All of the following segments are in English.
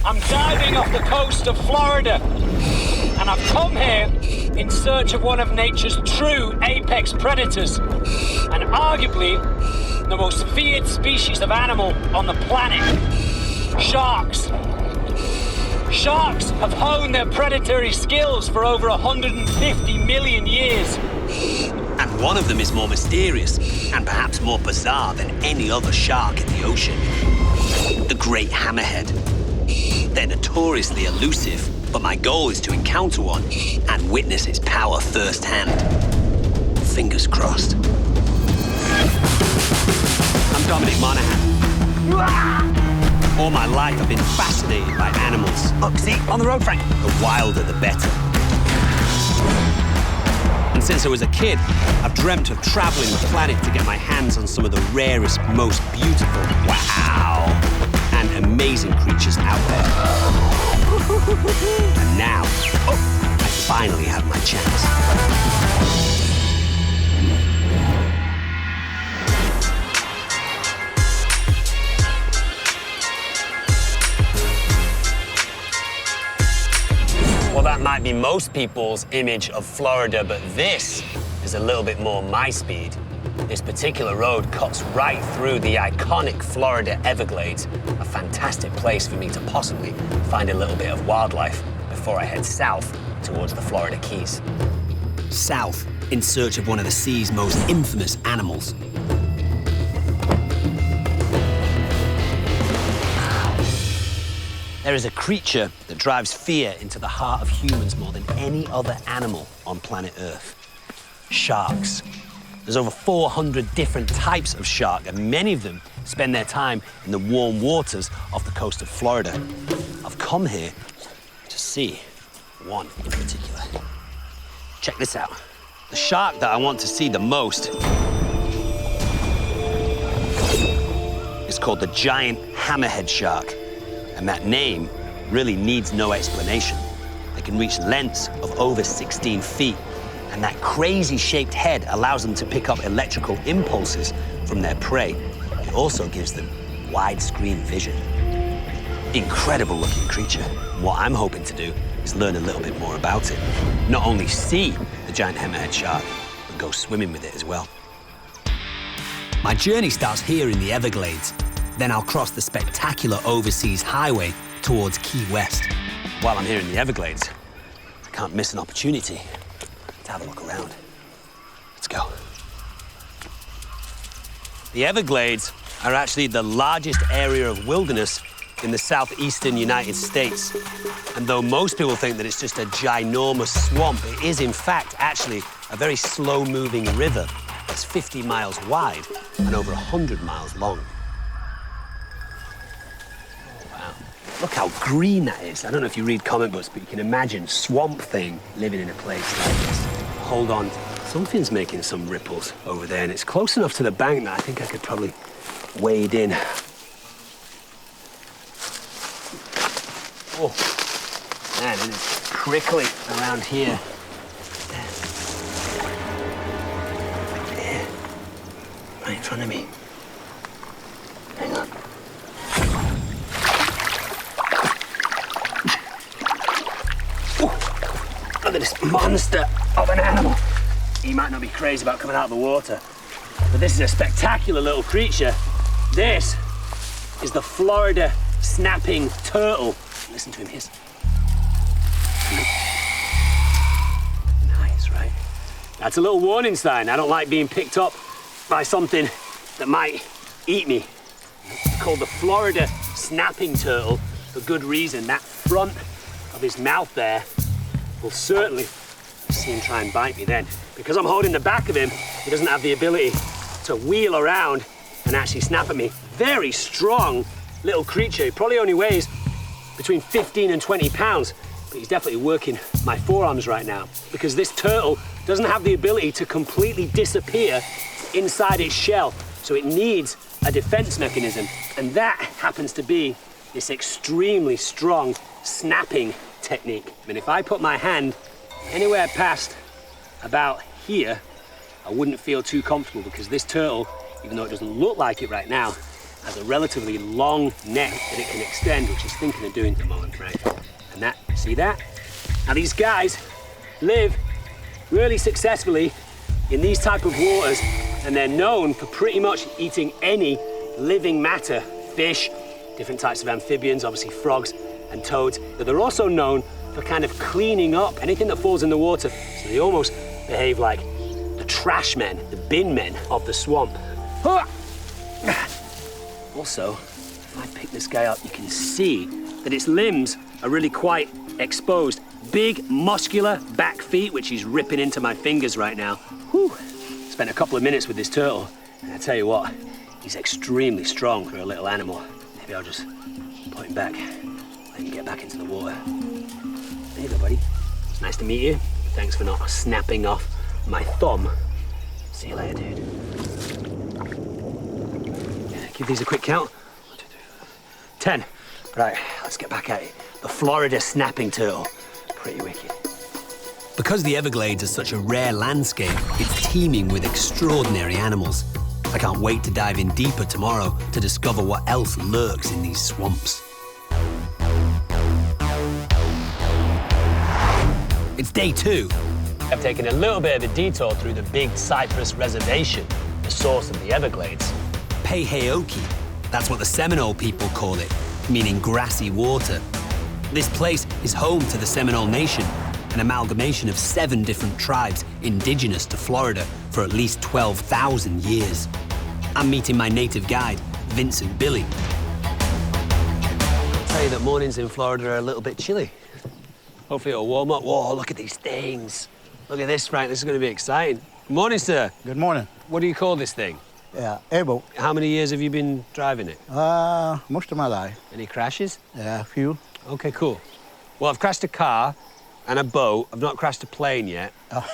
I'm diving off the coast of Florida, and I've come here in search of one of nature's true apex predators, and arguably the most feared species of animal on the planet, sharks. Sharks have honed their predatory skills for over 150 million years. And one of them is more mysterious and perhaps more bizarre than any other shark in the ocean. The great hammerhead. They're notoriously elusive, but my goal is to encounter one and witness its power firsthand. Fingers crossed. I'm Dominic Monaghan. All my life I've been fascinated by animals. Look, see, on the road, Frank. The wilder, the better. And since I was a kid, I've dreamt of traveling the planet to get my hands on some of the rarest, most beautiful, and amazing creatures out there. And now, I finally have my chance. Well, that might be most people's image of Florida, but this is a little bit more my speed. This particular road cuts right through the iconic Florida Everglades, a fantastic place for me to possibly find a little bit of wildlife before I head south towards the Florida Keys. South, in search of one of the sea's most infamous animals. There is a creature that drives fear into the heart of humans more than any other animal on planet Earth. Sharks. There's over 400 different types of shark, and many of them spend their time in the warm waters off the coast of Florida. I've come here to see one in particular. Check this out. The shark that I want to see the most is called the giant hammerhead shark. And that name really needs no explanation. They can reach lengths of over 16 feet. And that crazy-shaped head allows them to pick up electrical impulses from their prey. It also gives them widescreen vision. Incredible-looking creature. What I'm hoping to do is learn a little bit more about it. Not only see the giant hammerhead shark, but go swimming with it as well. My journey starts here in the Everglades. Then I'll cross the spectacular overseas highway towards Key West. While I'm here in the Everglades, I can't miss an opportunity to have a look around. Let's go. The Everglades are actually the largest area of wilderness in the southeastern United States. And though most people think that it's just a ginormous swamp, it is in fact actually a very slow-moving river that's 50 miles wide and over 100 miles long. Look how green that is. I don't know if you read comic books, but you can imagine Swamp Thing living in a place like this. Hold on. Something's making some ripples over there, and it's close enough to the bank that I think I could probably wade in. Oh, man, it is prickly around here. There. Right in front of me. Hang on. Look at this monster of an animal. He might not be crazy about coming out of the water, but this is a spectacular little creature. This is the Florida snapping turtle. Listen to him hiss. Nice, right? That's a little warning sign. I don't like being picked up by something that might eat me. It's called the Florida snapping turtle for good reason. That front of his mouth there will certainly see him try and bite me then. Because I'm holding the back of him, he doesn't have the ability to wheel around and actually snap at me. Very strong little creature. He probably only weighs between 15 and 20 pounds, but he's definitely working my forearms right now because this turtle doesn't have the ability to completely disappear inside its shell. So it needs a defense mechanism, and that happens to be this extremely strong snapping technique. I mean, if I put my hand anywhere past about here, I wouldn't feel too comfortable because this turtle, even though it doesn't look like it right now, has a relatively long neck that it can extend, which it's thinking of doing at the moment, Frank. And that, see that? Now these guys live really successfully in these type of waters, and they're known for pretty much eating any living matter, fish, different types of amphibians, obviously frogs and toads, but they're also known for kind of cleaning up anything that falls in the water. So they almost behave like the trash men, the bin men of the swamp. Also, if I pick this guy up, you can see that its limbs are really quite exposed. Big, muscular back feet, which he's ripping into my fingers right now. Whew. Spent a couple of minutes with this turtle, and I tell you what, he's extremely strong for a little animal. Maybe I'll just put him back, let him get back into the water. There you go, buddy. It's nice to meet you. Thanks for not snapping off my thumb. See you later, dude. Give these a quick count. 1, 2, 3, 4, 10. Right, let's get back at it. The Florida snapping turtle. Pretty wicked. Because the Everglades is such a rare landscape, it's teeming with extraordinary animals. I can't wait to dive in deeper tomorrow to discover what else lurks in these swamps. It's day 2. I've taken a little bit of a detour through the big Cypress Reservation, the source of the Everglades. Peiheoki, that's what the Seminole people call it, meaning grassy water. This place is home to the Seminole Nation, an amalgamation of 7 different tribes indigenous to Florida for at least 12,000 years. I'm meeting my native guide, Vincent Billy. I'll tell you that mornings in Florida are a little bit chilly. Hopefully it'll warm up. Whoa, look at these things. Look at this, Frank. This is going to be exciting. Good morning, sir. Good morning. What do you call this thing? Yeah, airboat. How many years have you been driving it? Most of my life. Any crashes? Yeah, a few. Okay, cool. Well, I've crashed a car and a boat. I've not crashed a plane yet. Oh.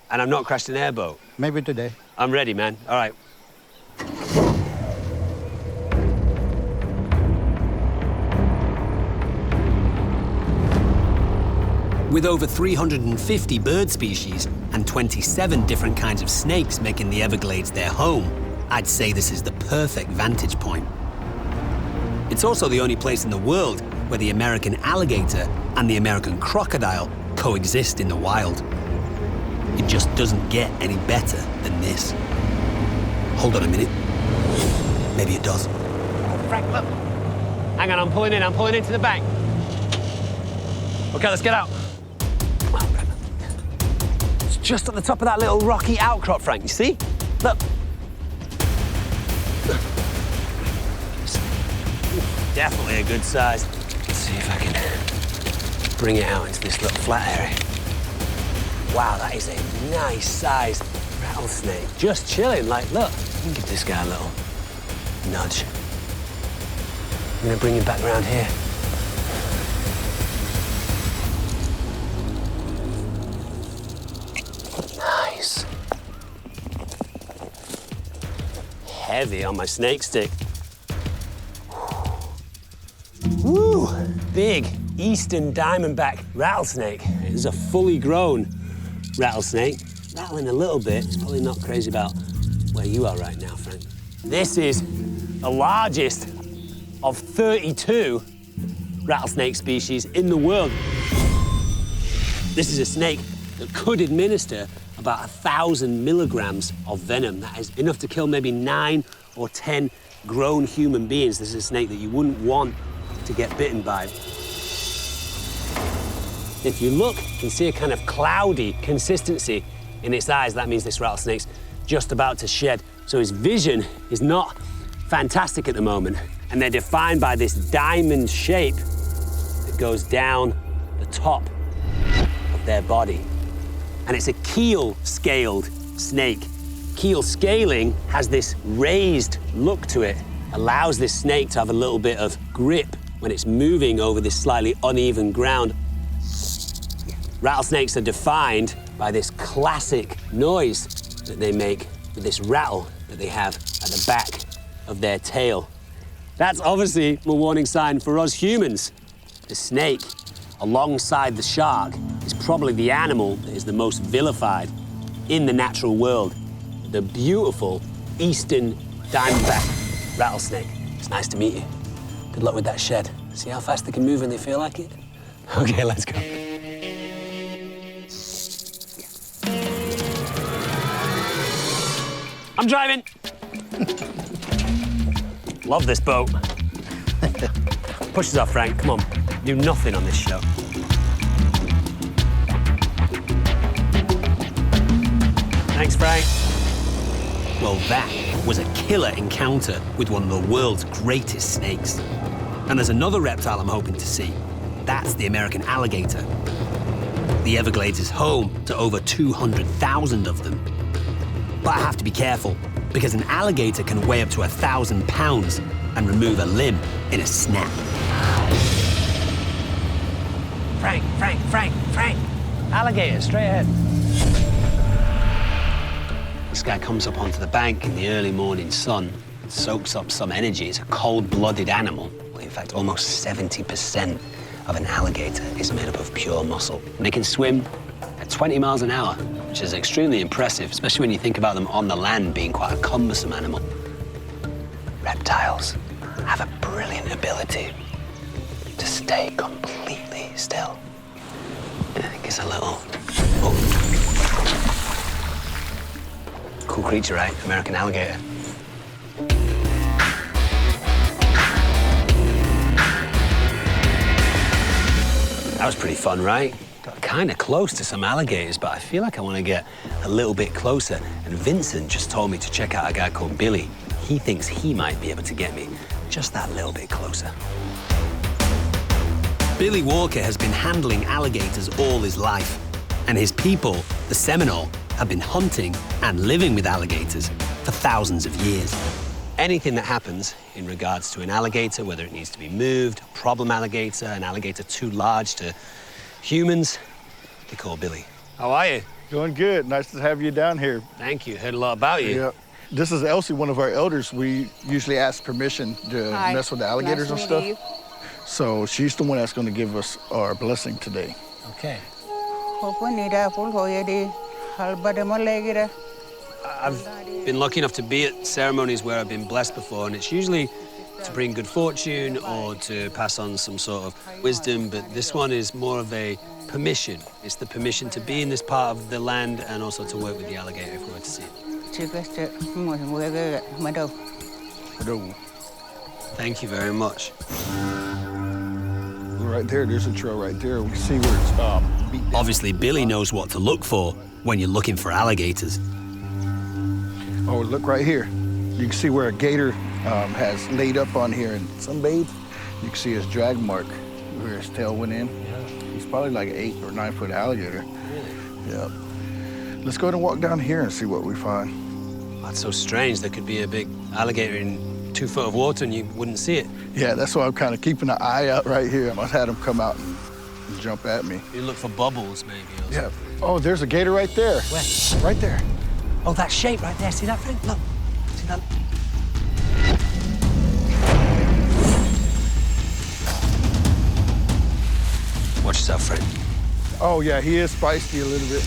And I've not crashed an airboat. Maybe today. I'm ready, man. All right. With over 350 bird species and 27 different kinds of snakes making the Everglades their home, I'd say this is the perfect vantage point. It's also the only place in the world where the American alligator and the American crocodile coexist in the wild. It just doesn't get any better than this. Hold on a minute. Maybe it does. Frank, look. Hang on, I'm pulling into the bank. Okay, let's get out. It's just at the top of that little rocky outcrop, Frank, you see? Look. Definitely a good size. Let's see if I can bring it out into this little flat area. Wow, that is a nice sized rattlesnake. Just chilling, like, look. Give this guy a little nudge. I'm gonna bring him back around here. Nice. Heavy on my snake stick. Woo! Big eastern diamondback rattlesnake. It is a fully grown rattlesnake. Rattling a little bit. It's probably not crazy about where you are right now, Frank. This is the largest of 32 rattlesnake species in the world. This is a snake that could administer about 1,000 milligrams of venom. That is enough to kill maybe 9 or 10 grown human beings. This is a snake that you wouldn't want to get bitten by. If you look, you can see a kind of cloudy consistency in its eyes. That means this rattlesnake's just about to shed. So his vision is not fantastic at the moment. And they're defined by this diamond shape that goes down the top of their body. And it's a keel-scaled snake. Keel scaling has this raised look to it, allows this snake to have a little bit of grip when it's moving over this slightly uneven ground. Rattlesnakes are defined by this classic noise that they make with this rattle that they have at the back of their tail. That's obviously a warning sign for us humans. The snake, alongside the shark, is probably the animal that is the most vilified in the natural world. The beautiful eastern diamondback rattlesnake. It's nice to meet you. Good luck with that shed. See how fast they can move when they feel like it? Okay, let's go. I'm driving. Love this boat. Push us off, Frank. Come on. Do nothing on this show. Thanks, Frank. Well, that was a killer encounter with one of the world's greatest snakes. And there's another reptile I'm hoping to see. That's the American alligator. The Everglades is home to over 200,000 of them. But I have to be careful, because an alligator can weigh up to 1,000 pounds and remove a limb in a snap. Frank, Frank, Frank, Frank. Alligator, straight ahead. This guy comes up onto the bank in the early morning sun, soaks up some energy. It's a cold-blooded animal. Well, in fact, almost 70% of an alligator is made up of pure muscle. And they can swim at 20 miles an hour, which is extremely impressive, especially when you think about them on the land being quite a cumbersome animal. Reptiles have a brilliant ability to stay completely still. I think it's a little... Oh. Cool creature, right? American alligator. That was pretty fun, right? Got kind of close to some alligators, but I feel like I want to get a little bit closer. And Vincent just told me to check out a guy called Billy. He thinks he might be able to get me just that little bit closer. Billy Walker has been handling alligators all his life. And his people, the Seminole, have been hunting and living with alligators for thousands of years. Anything that happens in regards to an alligator, whether it needs to be moved, a problem alligator, an alligator too large to humans, they call Billy. How are you? Doing good. Nice to have you down here. Thank you. Heard a lot about you. Yeah. This is Elsie, one of our elders. We usually ask permission to mess with the alligators and stuff. So she's the one that's going to give us our blessing today. Okay. I've been lucky enough to be at ceremonies where I've been blessed before, and it's usually to bring good fortune or to pass on some sort of wisdom, but this one is more of a permission. It's the permission to be in this part of the land and also to work with the alligator if we were to see it. Thank you very much. Right there, there's a trail right there. We can see where it's beat down. Obviously, Billy knows what to look for when you're looking for alligators. Oh, look right here. You can see where a gator has laid up on here and sunbathed. You can see his drag mark where his tail went in. He's probably like an 8 or 9 foot alligator. Really? Yeah. Let's go ahead and walk down here and see what we find. That's so strange. There could be a big alligator in 2 foot of water and you wouldn't see it. Yeah, that's why I'm kind of keeping an eye out right here. I must have him come out and jump at me. You look for bubbles, maybe. Or yeah. Oh, there's a gator right there. Where? Right there. Oh, that shape right there. See that, friend? Look. See that? Watch yourself, friend. Oh, yeah, he is feisty a little bit.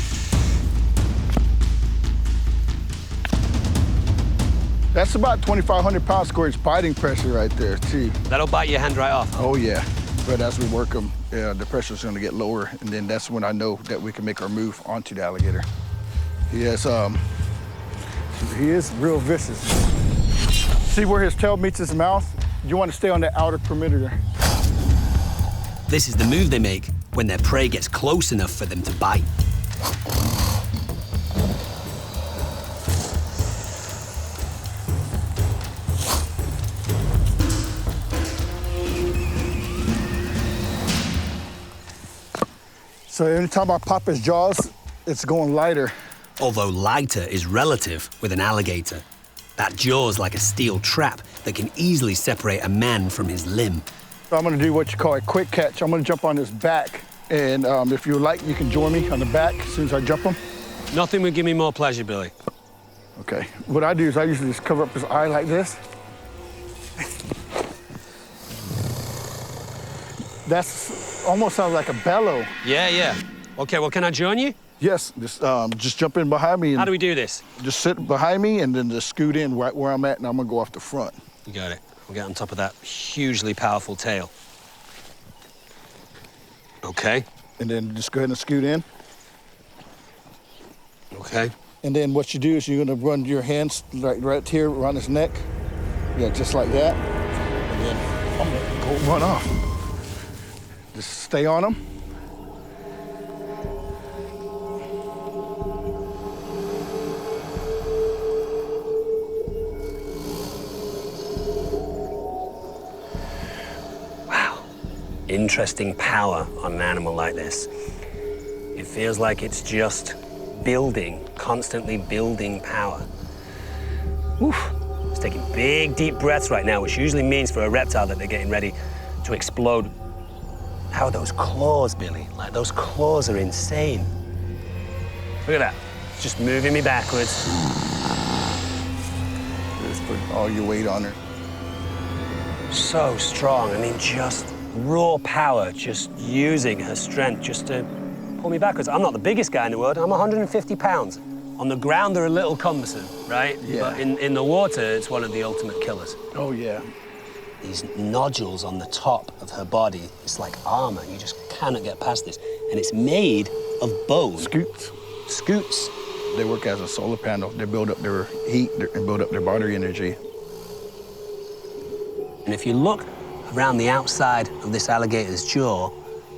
That's about 2,500 pounds squared biting pressure right there, too. That'll bite your hand right off. Oh, yeah. But as we work them, the pressure's going to get lower, and then that's when I know that we can make our move onto the alligator. He is real vicious. See where his tail meets his mouth? You want to stay on the outer perimeter. This is the move they make when their prey gets close enough for them to bite. So anytime I pop his jaws, it's going lighter. Although lighter is relative with an alligator. That jaw's like a steel trap that can easily separate a man from his limb. So I'm gonna do what you call a quick catch. I'm gonna jump on his back, and if you like, you can join me on the back as soon as I jump him. Nothing would give me more pleasure, Billy. Okay, what I do is I usually just cover up his eye like this. That's almost sounds like a bellow. Yeah, yeah. Okay, well, can I join you? Yes, just jump in behind me. And how do we do this? Just sit behind me and then just scoot in right where I'm at, and I'm gonna go off the front. You got it. We'll get on top of that hugely powerful tail. Okay. And then just go ahead and scoot in. Okay. And then what you do is you're gonna run your hands right here around his neck. Yeah, just like that. And then I'm gonna go run off. Just stay on him. Wow. Interesting power on an animal like this. It feels like it's just building, constantly building power. Woof. It's taking big, deep breaths right now, which usually means for a reptile that they're getting ready to explode. How are those claws, Billy? Like, those claws are insane. Look at that. It's just moving me backwards. Just put all your weight on her. So strong. I mean, just raw power, just using her strength just to pull me backwards. I'm not the biggest guy in the world. I'm 150 pounds. On the ground, they're a little cumbersome, right? Yeah. But in the water, it's one of the ultimate killers. Oh, yeah. These nodules on the top of her body, it's like armor. You just cannot get past this. And it's made of bone. Scoots. Scoots. They work as a solar panel. They build up their heat and build up their body energy. And if you look around the outside of this alligator's jaw,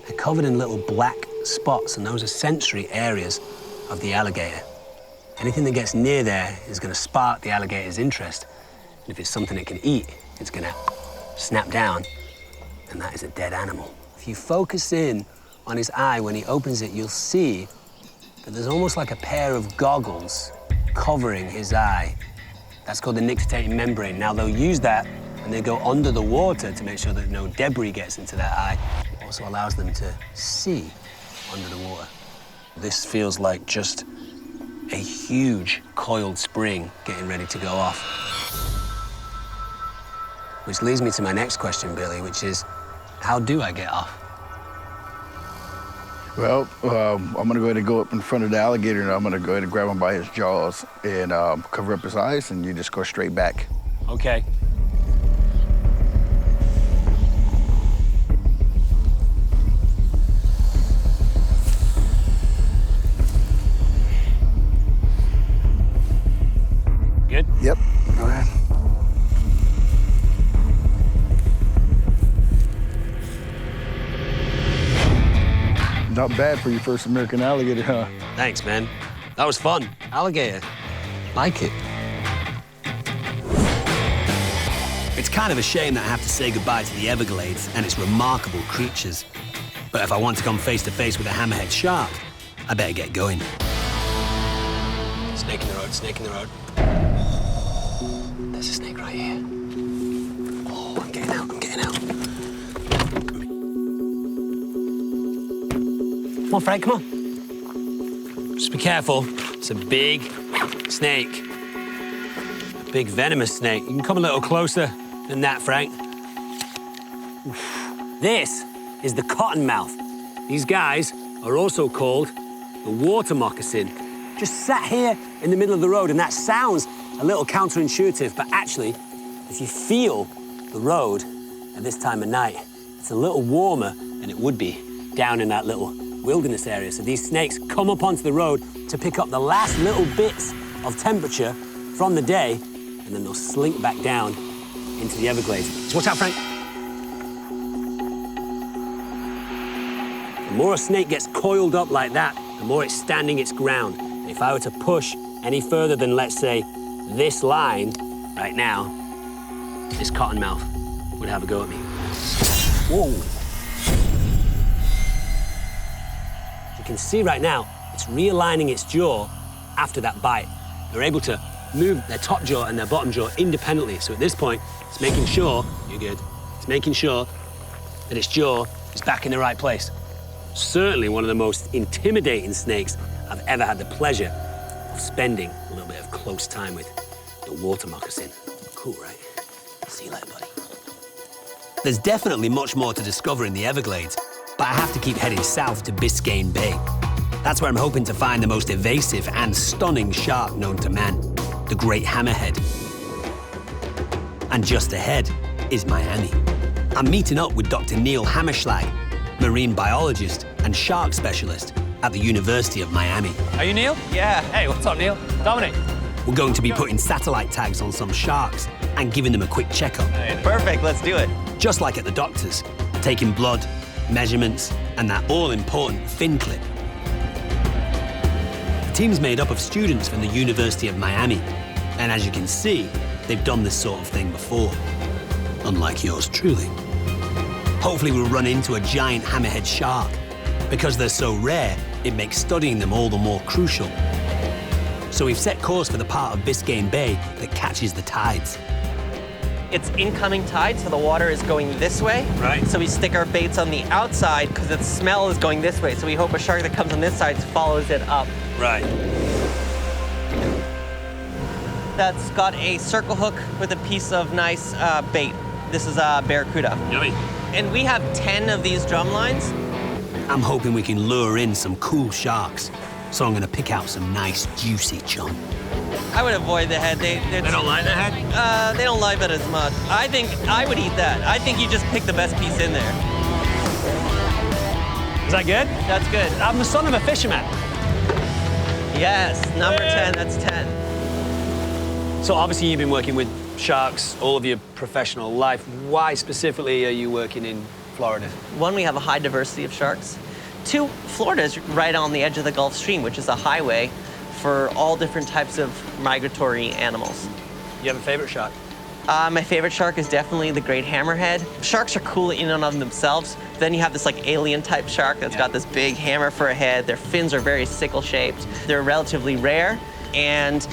they're covered in little black spots, and those are sensory areas of the alligator. Anything that gets near there is going to spark the alligator's interest. And if it's something it can eat, it's going to snap down, and that is a dead animal. If you focus in on his eye when he opens it, you'll see that there's almost like a pair of goggles covering his eye. That's called the nictitating membrane. Now, they'll use that and they go under the water to make sure that no debris gets into that eye. It also allows them to see under the water. This feels like just a huge coiled spring getting ready to go off. Which leads me to my next question, Billy, which is, how do I get off? Well, I'm gonna go ahead and go up in front of the alligator, and I'm gonna go ahead and grab him by his jaws and cover up his eyes, and you just go straight back. Okay. Good? Yep, go ahead. Not bad for your first American alligator, huh? Thanks, man. That was fun. Alligator. Like it. It's kind of a shame that I have to say goodbye to the Everglades and its remarkable creatures. But if I want to come face to face with a hammerhead shark, I better get going. Snake in the road, snake in the road. There's a snake right here. Oh, I'm getting out, I'm getting out. Come on, Frank, come on. Just be careful. It's a big snake. A big venomous snake. You can come a little closer than that, Frank. Oof. This is the cottonmouth. These guys are also called the water moccasin. Just sat here in the middle of the road, and that sounds a little counterintuitive, but actually, if you feel the road at this time of night, it's a little warmer than it would be down in that little wilderness area. So these snakes come up onto the road to pick up the last little bits of temperature from the day, and then they'll slink back down into the Everglades. So watch out, Frank. The more a snake gets coiled up like that, the more it's standing its ground. And if I were to push any further than, let's say, this line right now, this cottonmouth would have a go at me. Whoa. You can see right now, it's realigning its jaw after that bite. They're able to move their top jaw and their bottom jaw independently. So at this point, it's making sure, you're good, it's making sure that its jaw is back in the right place. Certainly one of the most intimidating snakes I've ever had the pleasure of spending a little bit of close time with. The water moccasin. Cool, right? See you later, buddy. There's definitely much more to discover in the Everglades, but I have to keep heading south to Biscayne Bay. That's where I'm hoping to find the most evasive and stunning shark known to man, the great hammerhead. And just ahead, is Miami. I'm meeting up with Dr. Neil Hammerschlag, marine biologist and shark specialist at the University of Miami. Are you Neil? Yeah. Hey, what's up, Neil? Dominic. We're going to be putting satellite tags on some sharks and giving them a quick checkup. Perfect, let's do it. Just like at the doctor's, taking blood, measurements, and that all-important fin clip. The team's made up of students from the University of Miami, and as you can see, they've done this sort of thing before, unlike yours truly. Hopefully we'll run into a giant hammerhead shark. Because they're so rare, it makes studying them all the more crucial. So we've set course for the part of Biscayne Bay that catches the tides. It's incoming tide, so the water is going this way. Right. So we stick our baits on the outside because its smell is going this way. So we hope a shark that comes on this side follows it up. Right. That's got a circle hook with a piece of nice bait. This is a barracuda. Yummy. And we have 10 of these drum lines. I'm hoping we can lure in some cool sharks, so I'm gonna pick out some nice, juicy chum. I would avoid the head. They don't like the head? They don't like it as much. I think I would eat that. I think you just pick the best piece in there. Is that good? That's good. I'm the son of a fisherman. Yes, number 10, that's 10. So obviously you've been working with sharks all of your professional life. Why specifically are you working in Florida? One, we have a high diversity of sharks. Two, Florida is right on the edge of the Gulf Stream, which is a highway for all different types of migratory animals. You have a favorite shark? My favorite shark is definitely the great hammerhead. Sharks are cool in and of themselves. Then you have this like alien type shark that's got this big hammer for a head. Their fins are very sickle shaped. They're relatively rare, and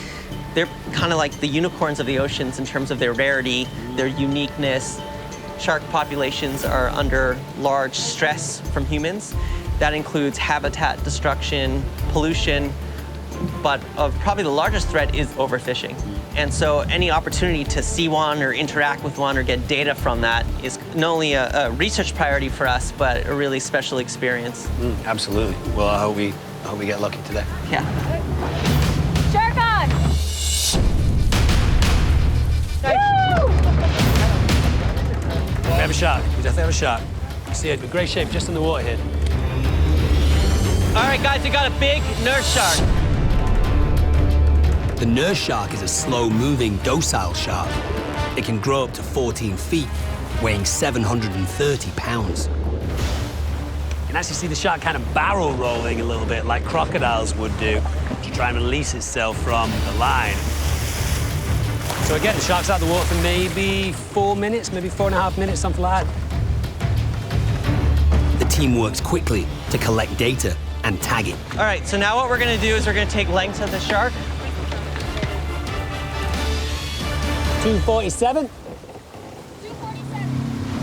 they're kind of like the unicorns of the oceans in terms of their rarity, their uniqueness. Shark populations are under large stress from humans. That includes habitat destruction, pollution, but probably the largest threat is overfishing. And so any opportunity to see one or interact with one or get data from that is not only a research priority for us, but a really special experience. Absolutely. Well, I hope we get lucky today. Yeah. Shark on! We have a shark. We definitely have a shark. You see it in great shape just in the water here. All right, guys, we got a big nurse shark. The nurse shark is a slow-moving, docile shark. It can grow up to 14 feet, weighing 730 pounds. You can actually see the shark kind of barrel rolling a little bit like crocodiles would do to try and release itself from the line. So again, the shark's out of the water for maybe 4 minutes, maybe 4.5 minutes, something like that. The team works quickly to collect data and tag it. All right, so now what we're gonna do is we're gonna take lengths of the shark. 247.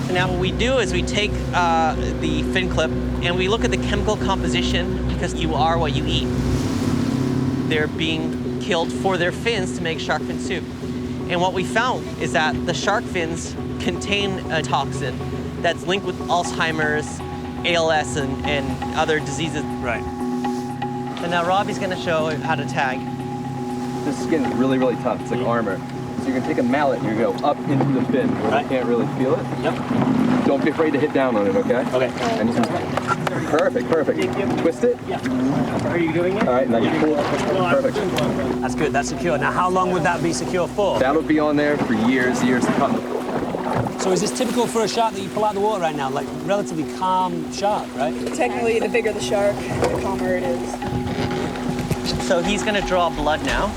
So now what we do is we take the fin clip and we look at the chemical composition because you are what you eat. They're being killed for their fins to make shark fin soup. And what we found is that the shark fins contain a toxin that's linked with Alzheimer's, ALS, and other diseases. Right. And now Robbie's gonna show how to tag. This skin is really, really tough. It's like armor. So you're gonna take a mallet and you go up into the fin where Right. they can't really feel it. Yep. Don't be afraid to hit down on it, okay? Okay. And just perfect, perfect. Twist it. Are you doing it? All right, now you pull it. Perfect. That's good. That's secure. Now, how long would that be secure for? That'll be on there for years to come. So is this typical for a shark that you pull out of the water right now? Like relatively calm shark, right? Technically, the bigger the shark, the calmer it is. So he's gonna draw blood now.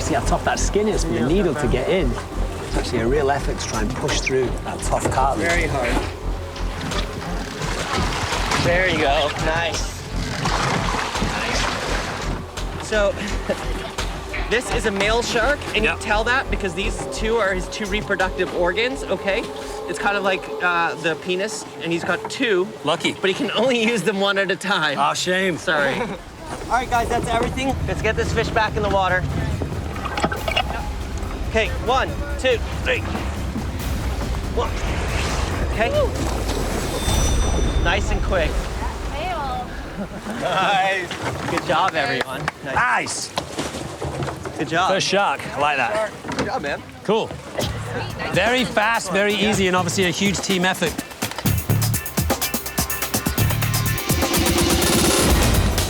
See how tough that skin is for the needle to get in. It's actually a real effort to try and push through that tough cartilage. Very hard. There you go. Nice. So this is a male shark, and you Yep. tell that because these two are his two reproductive organs, okay? It's kind of like the penis, and he's got two. Lucky. But he can only use them one at a time. Oh, shame. Sorry. All right, guys, that's everything. Let's get this fish back in the water. Okay, 1, 2, 3. One. Okay. Nice and quick. Nice. Good job, everyone. Nice. Nice. Good job. First shark. I like that. Good job, man. Cool. Very fast, very easy, and obviously a huge team effort.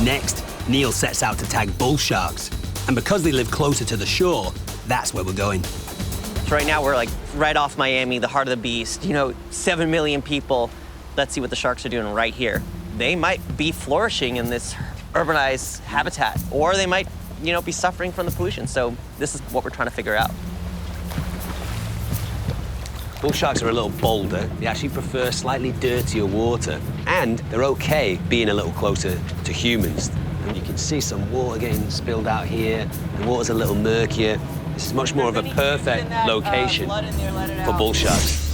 Next, Neil sets out to tag bull sharks. And because they live closer to the shore, that's where we're going. So right now we're like right off Miami, the heart of the beast. You know, 7 million people. Let's see what the sharks are doing right here. They might be flourishing in this urbanized habitat, or they might, you know, be suffering from the pollution. So this is what we're trying to figure out. Bull sharks are a little bolder. They actually prefer slightly dirtier water, and they're okay being a little closer to humans. And you can see some water getting spilled out here. The water's a little murkier. This is much more of a perfect location for bull sharks.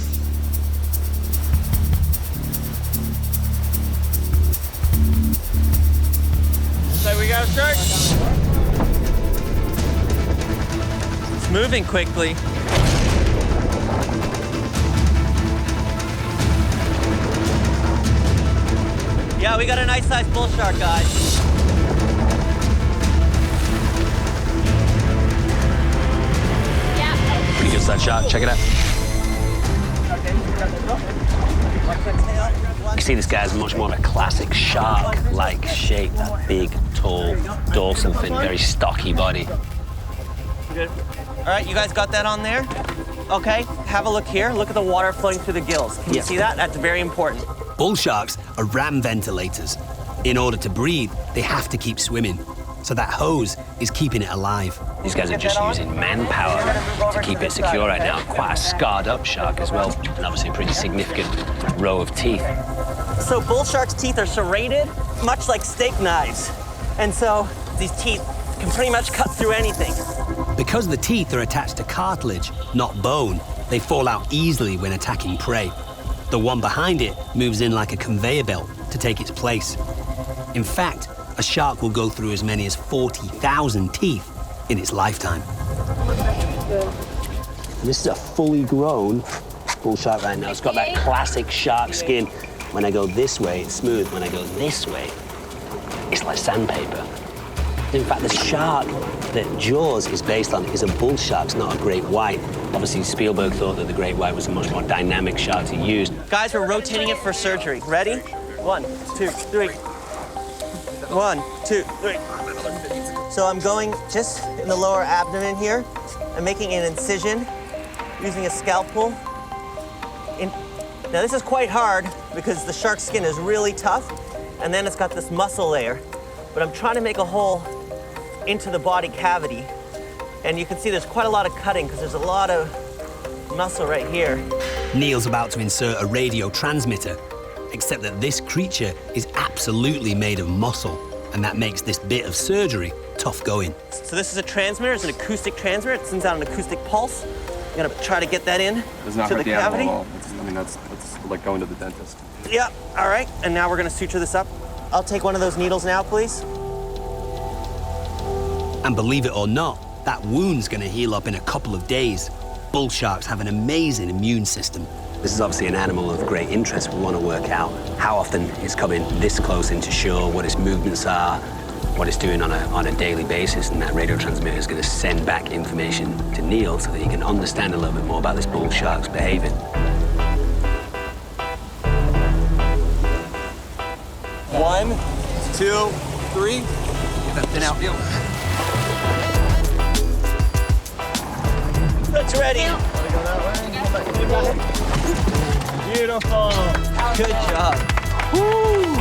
So we got a shark. It's moving quickly. Yeah, we got a nice sized bull shark, guys. Pretty good size shark. Check it out. You can see this guy's much more of a classic shark-like shape. That big, tall, dorsal fin, very stocky body. Good. All right, you guys got that on there? Okay, have a look here. Look at the water flowing through the gills. Can you see that? That's very important. Bull sharks are ram ventilators. In order to breathe, they have to keep swimming. So that hose is keeping it alive. These guys are just using manpower to keep it secure right now. Quite a scarred up shark as well, and obviously a pretty significant row of teeth. So bull sharks' teeth are serrated, much like steak knives. And so these teeth can pretty much cut through anything. Because the teeth are attached to cartilage, not bone, they fall out easily when attacking prey. The one behind it moves in like a conveyor belt to take its place. In fact, a shark will go through as many as 40,000 teeth in its lifetime. And this is a fully grown bull shark right now. It's got that classic shark skin. When I go this way, it's smooth. When I go this way, it's like sandpaper. In fact, the shark that Jaws is based on is a bull shark, it's not a great white. Obviously, Spielberg thought that the great white was a much more dynamic shark to use. Guys, we're rotating it for surgery. Ready? 1, 2, 3. 1, 2, 3. So I'm going just in the lower abdomen here. I'm making an incision using a scalpel. Now this is quite hard because the shark's skin is really tough, and then it's got this muscle layer. But I'm trying to make a hole into the body cavity. And you can see there's quite a lot of cutting because there's a lot of muscle right here. Neil's about to insert a radio transmitter, except that this creature is absolutely made of muscle, and that makes this bit of surgery tough going. So this is a transmitter, it's an acoustic transmitter. It sends out an acoustic pulse. I'm gonna try to get that in Does not to hurt the the cavity. animal at all. That's like going to the dentist. Yeah, all right. And now we're gonna suture this up. I'll take one of those needles now, please. And believe it or not, that wound's gonna heal up in a couple of days. Bull sharks have an amazing immune system. This is obviously an animal of great interest. We want to work out how often it's coming this close into shore, what its movements are, what it's doing on a daily basis, and that radio transmitter is going to send back information to Neil so that he can understand a little bit more about this bull shark's behavior. One, 2, 3. Get that fin out. That's ready. Beautiful. Good job. Woo!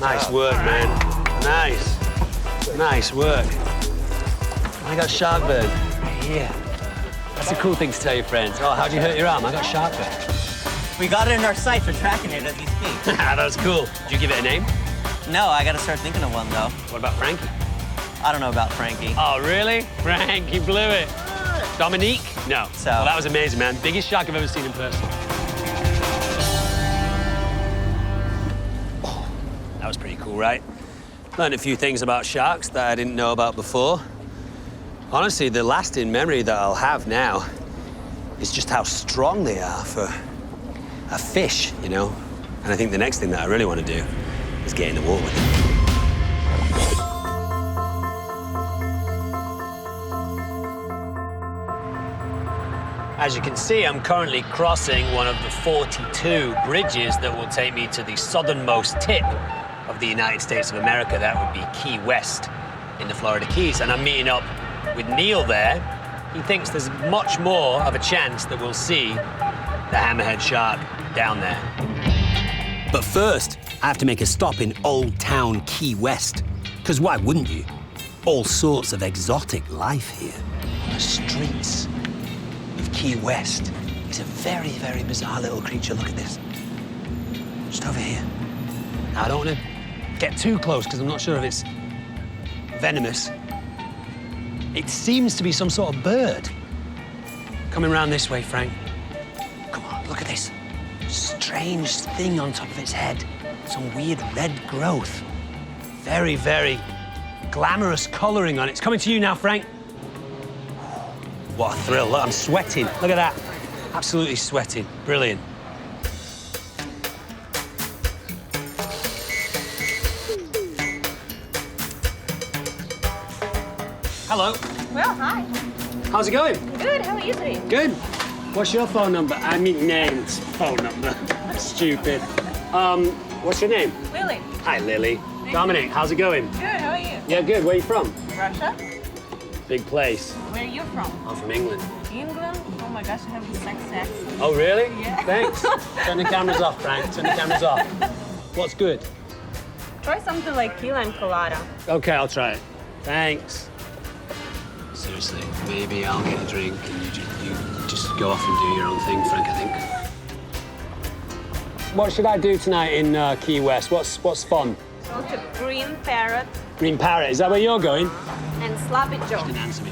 Nice work, man. Nice. Nice work. I got shark burn. Yeah. That's a cool thing to tell your friends. Oh, how'd you hurt your arm? I got shark burn. We got it in our sights. We're tracking it as we speak. That was cool. Did you give it a name? No, I gotta start thinking of one though. What about Frankie? I don't know about Frankie. Oh, really? Frankie blew it. Dominic? No. So- Well, that was amazing, man. Biggest shark I've ever seen in person. Oh, that was pretty cool, right? Learned a few things about sharks that I didn't know about before. Honestly, the lasting memory that I'll have now is just how strong they are for a fish, you know? And I think the next thing that I really want to do is get in the water with them. As you can see, I'm currently crossing one of the 42 bridges that will take me to the southernmost tip of the United States of America. That would be Key West in the Florida Keys. And I'm meeting up with Neil there. He thinks there's much more of a chance that we'll see the hammerhead shark down there. But first, I have to make a stop in Old Town Key West. Because why wouldn't you? All sorts of exotic life here. The streets of Key West is a very, very bizarre little creature. Look at this. Just over here. Now, I don't want to get too close because I'm not sure if it's venomous. It seems to be some sort of bird. Coming around this way, Frank. Come on, look at this. Strange thing on top of its head. Some weird red growth. Very, very glamorous coloring on it. It's coming to you now, Frank. What a thrill. Look, I'm sweating. Look at that. Absolutely sweating. Brilliant. Hello. Well, hi. How's it going? Good. How are you today? Good. What's your phone number? I mean, name's phone number. Stupid. What's your name? Lily. Hi, Lily. Dominic, how's it going? Good. How are you? Yeah, good. Where are you from? Russia. Big place. Where are you from? I'm from England. England. Oh my gosh, I have the sex accent. Oh, really? Yeah. Thanks. Turn the cameras off, Frank. Turn the cameras off. What's good? Try something like key lime colada. Okay, I'll try it. Thanks. Seriously, maybe I'll get a drink and you just go off and do your own thing, Frank, I think. What should I do tonight in Key West? What's fun? Go to Green Parrot Green Parrot, is that where you're going? and Sloppy Joe. Didn't answer me.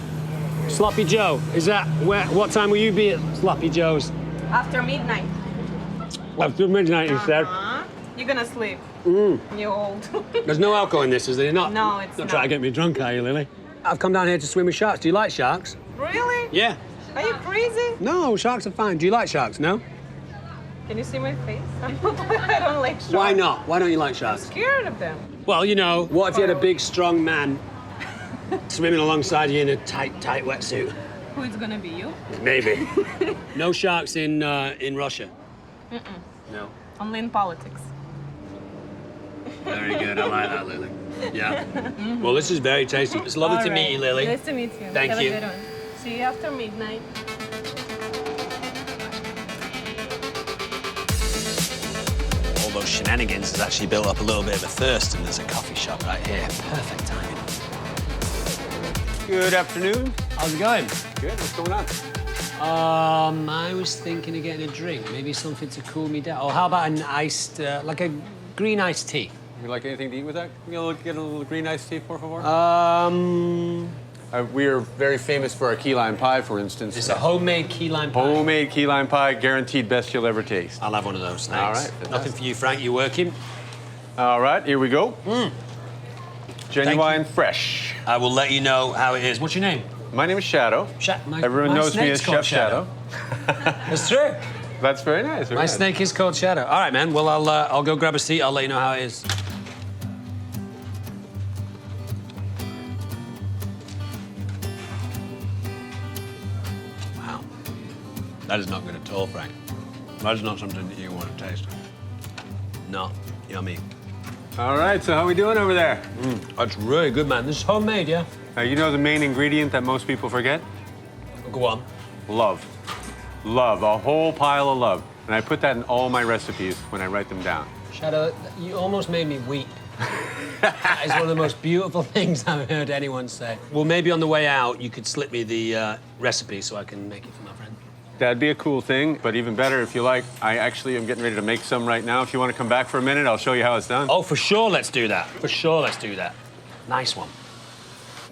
Sloppy Joe, is that what time will you be at Sloppy Joe's? After midnight. After midnight, you said. You're gonna sleep. You're old. There's no alcohol in this, is there not? No, it's Don't not. try to get me drunk, are you, Lily? I've come down here to swim with sharks. Do you like sharks? Really? Yeah. Are you crazy? No, sharks are fine. Do you like sharks? No? Can you see my face? I don't like sharks. Why not? Why don't you like sharks? I'm scared of them. Well, you know, what if you had a big, strong man swimming alongside you in a tight wetsuit? Who is gonna be you? Maybe. No sharks in Russia? No. Only in politics. Very good. I like that, Lily. Yeah. Well, this is very tasty. It's lovely All to meet right. you, Lily. Nice to meet you. Thank Have you. a good one. See you after midnight. All those shenanigans has actually built up a little bit of a thirst, and there's a coffee shop right here. Perfect timing. Good afternoon. How's it going? Good. What's going on? I was thinking of getting a drink, maybe something to cool me down. Or how about an iced, like a green iced tea? You like anything to eat with that? Can you get a little green iced tea, por favor? We are very famous for our key lime pie, for instance. It's a homemade key lime pie. Homemade key lime pie, guaranteed best you'll ever taste. I'll have one of those, thanks. All right, fantastic. Nothing for you, Frank. You working? All right, here we go. Genuine, fresh. I will let you know how it is. What's your name? My name is Shadow. Everyone knows me as Chef Shadow. That's true. That's very nice. Very My nice. snake is called Shadow. All right, man. Well, I'll go grab a seat. I'll let you know how it is. Wow. That is not good at all, Frank. That is not something that you want to taste. No. Yummy. All right, so how we doing over there? That's really good, man. This is homemade, yeah? You know the main ingredient that most people forget? Go on. Love. Love, a whole pile of love. And I put that in all my recipes when I write them down. Shadow, you almost made me weep. That is one of the most beautiful things I've heard anyone say. Well, maybe on the way out, you could slip me the recipe so I can make it for my friend. That'd be a cool thing, but even better if you like, I actually am getting ready to make some right now. If you want to come back for a minute, I'll show you how it's done. Oh, for sure, let's do that. For sure, let's do that. Nice one.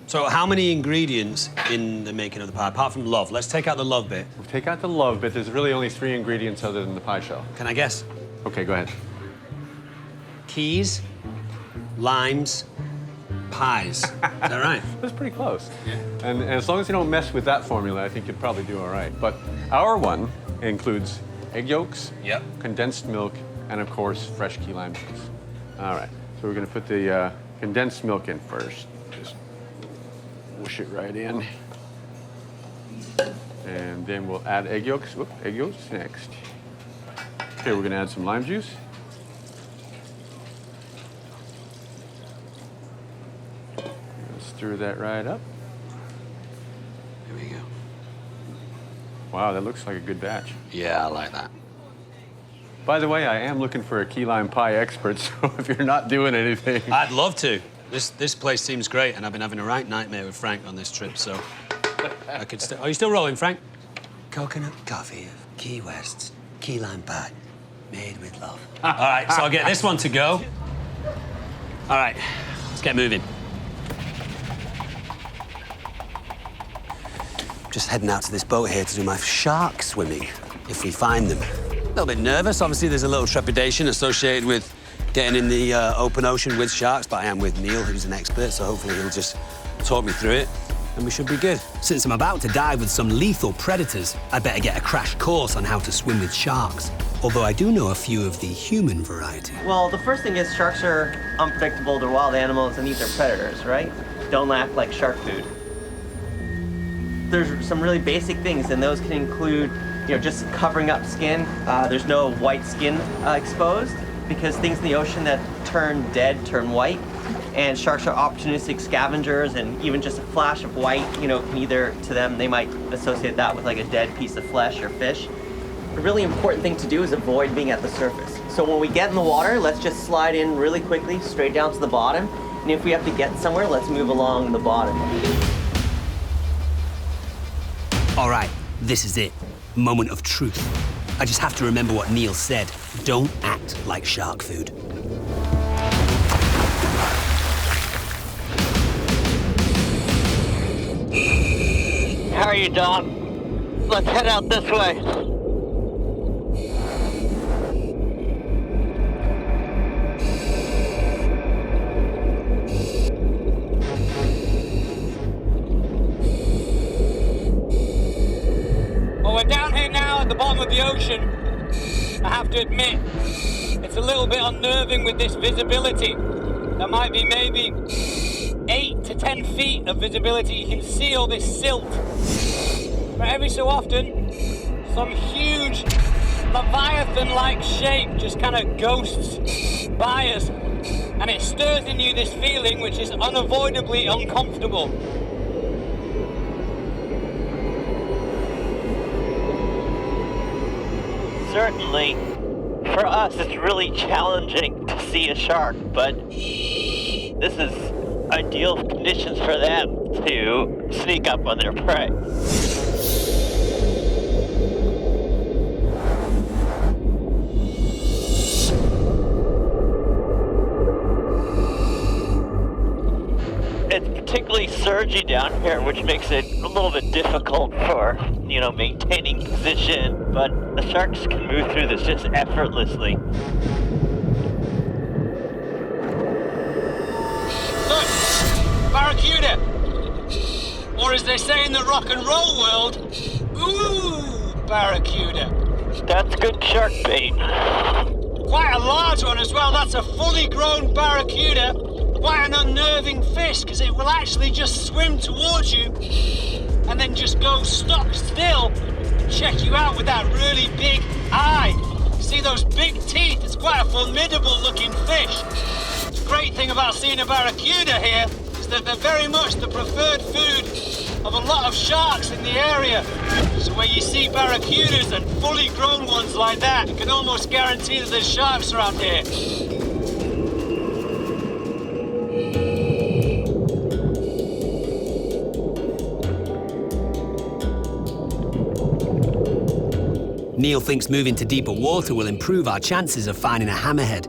So how many ingredients in the making of the pie, apart from love? Let's take out the love bit. We'll take out the love bit. There's really only 3 ingredients other than the pie shell. Can I guess? Okay, go ahead. Keys, limes, pies. Is that right? That's pretty close. Yeah. And as long as you don't mess with that formula, I think you'd probably do all right. But our one includes egg yolks, Yep. condensed milk, and of course, fresh key lime juice. All right, so we're gonna put the condensed milk in first. Just whoosh it right in. And then we'll add egg yolks. Whoop, egg yolks next. Okay, we're gonna add some lime juice. Stir that right up. There we go. Wow, that looks like a good batch. Yeah, I like that. By the way, I am looking for a key lime pie expert, so if you're not doing anything... I'd love to. This place seems great, and I've been having a right nightmare with Frank on this trip, so I could still... Are you still rolling, Frank? Coconut coffee of Key West's key lime pie, made with love. All right, so I'll get this one to go. All right, let's get moving. Just heading out to this boat here to do my shark swimming, if we find them. A little bit nervous. Obviously, there's a little trepidation associated with getting in the open ocean with sharks, but I am with Neil, who's an expert, so hopefully he'll just talk me through it, and we should be good. Since I'm about to dive with some lethal predators, I better get a crash course on how to swim with sharks, although I do know a few of the human variety. Well, the first thing is sharks are unpredictable. They're wild animals, and these are predators, right? Don't act like shark food. There's some really basic things, and those can include, just covering up skin. There's no white skin exposed, because things in the ocean that turn dead turn white. And sharks are opportunistic scavengers, and even just a flash of white, can either, to them, they might associate that with like a dead piece of flesh or fish. The really important thing to do is avoid being at the surface. So when we get in the water, let's just slide in really quickly, straight down to the bottom. And if we have to get somewhere, let's move along the bottom. All right, this is it. Moment of truth. I just have to remember what Neil said. Don't act like shark food. How are you, Dom? Let's head out this way. Well, we're down here now at the bottom of the ocean. I have to admit, it's a little bit unnerving with this visibility. There might be maybe 8 to 10 feet of visibility. You can see all this silt. But every so often, some huge Leviathan-like shape just kind of ghosts by us. And it stirs in you this feeling which is unavoidably uncomfortable. Certainly, for us, it's really challenging to see a shark, but this is ideal conditions for them to sneak up on their prey. It's particularly surgy down here, which makes it a little bit difficult for, maintaining position, but the sharks can move through this just effortlessly. Look! Barracuda! Or as they say in the rock and roll world, ooh, barracuda. That's good shark bait. Quite a large one as well. That's a fully grown barracuda. Quite an unnerving fish, because it will actually just swim towards you and then just go stock still and check you out with that really big eye. See those big teeth? It's quite a formidable looking fish. The great thing about seeing a barracuda here is that they're very much the preferred food of a lot of sharks in the area. So when you see barracudas and fully grown ones like that, you can almost guarantee that there's sharks around here. Neil thinks moving to deeper water will improve our chances of finding a hammerhead.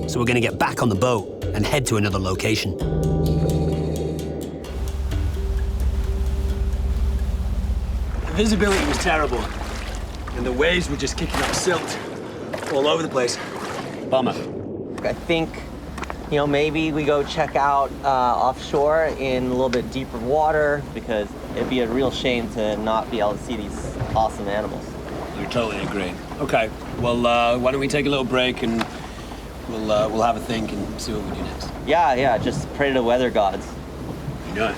So we're going to get back on the boat and head to another location. The visibility was terrible, and the waves were just kicking up silt all over the place. Bummer. I think, maybe we go check out offshore in a little bit deeper water, because it'd be a real shame to not be able to see these awesome animals. I totally agree. Okay, well, why don't we take a little break and we'll have a think and see what we do next. Yeah, just pray to the weather gods. You know it.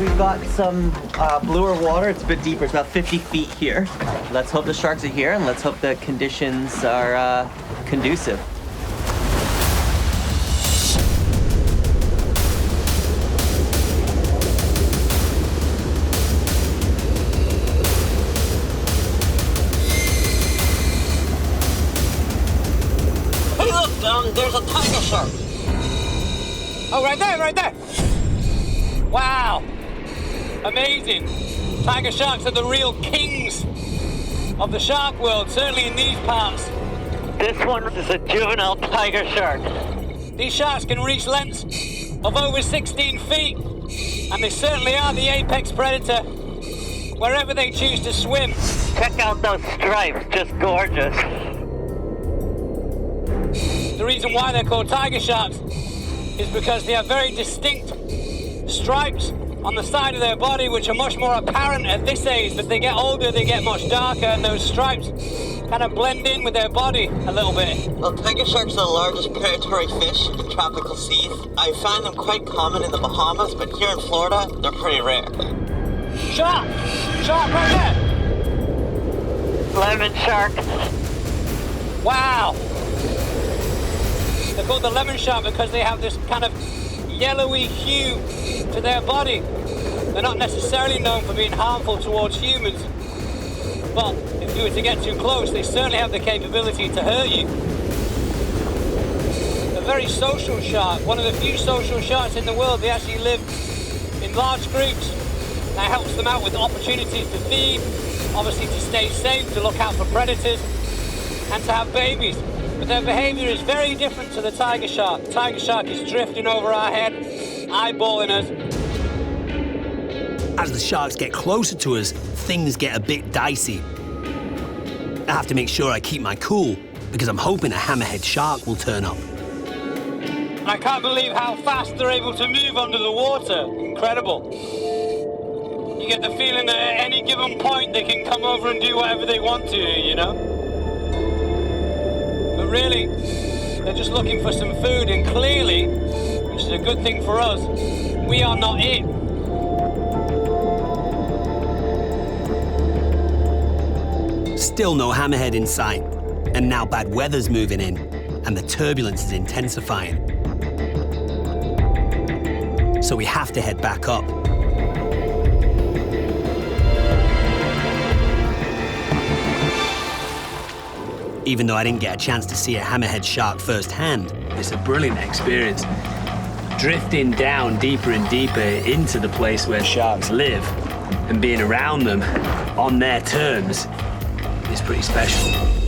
we've got some bluer water. It's a bit deeper. It's about 50 feet here. Let's hope the sharks are here, and let's hope the conditions are conducive. Hey, look, there's a tiger shark. Oh, right there, right there. Wow. Amazing. Tiger sharks are the real kings of the shark world, certainly in these parts. This one is a juvenile tiger shark. These sharks can reach lengths of over 16 feet, and they certainly are the apex predator wherever they choose to swim. Check out those stripes, just gorgeous. The reason why they're called tiger sharks is because they have very distinct stripes on the side of their body, which are much more apparent at this age. As they get older, they get much darker, and those stripes kind of blend in with their body a little bit. Well, tiger sharks are the largest predatory fish in tropical seas. I find them quite common in the Bahamas, but here in Florida, they're pretty rare. Shark! Shark right there! Lemon shark. Wow! They're called the lemon shark because they have this kind of yellowy hue to their body. They're not necessarily known for being harmful towards humans, but if you were to get too close, they certainly have the capability to hurt you. A very social shark, one of the few social sharks in the world. They actually live in large groups. That helps them out with opportunities to feed, obviously to stay safe, to look out for predators, and to have babies. But their behavior is very different to the tiger shark. The tiger shark is drifting over our head, eyeballing us. As the sharks get closer to us, things get a bit dicey. I have to make sure I keep my cool, because I'm hoping a hammerhead shark will turn up. I can't believe how fast they're able to move under the water. Incredible. You get the feeling that at any given point they can come over and do whatever they want to, you know? But really, they're just looking for some food, and clearly, which is a good thing for us, we are not it. Still no hammerhead in sight, and now bad weather's moving in, and the turbulence is intensifying. So we have to head back up. Even though I didn't get a chance to see a hammerhead shark firsthand, it's a brilliant experience. Drifting down deeper and deeper into the place where sharks live and being around them on their terms is pretty special.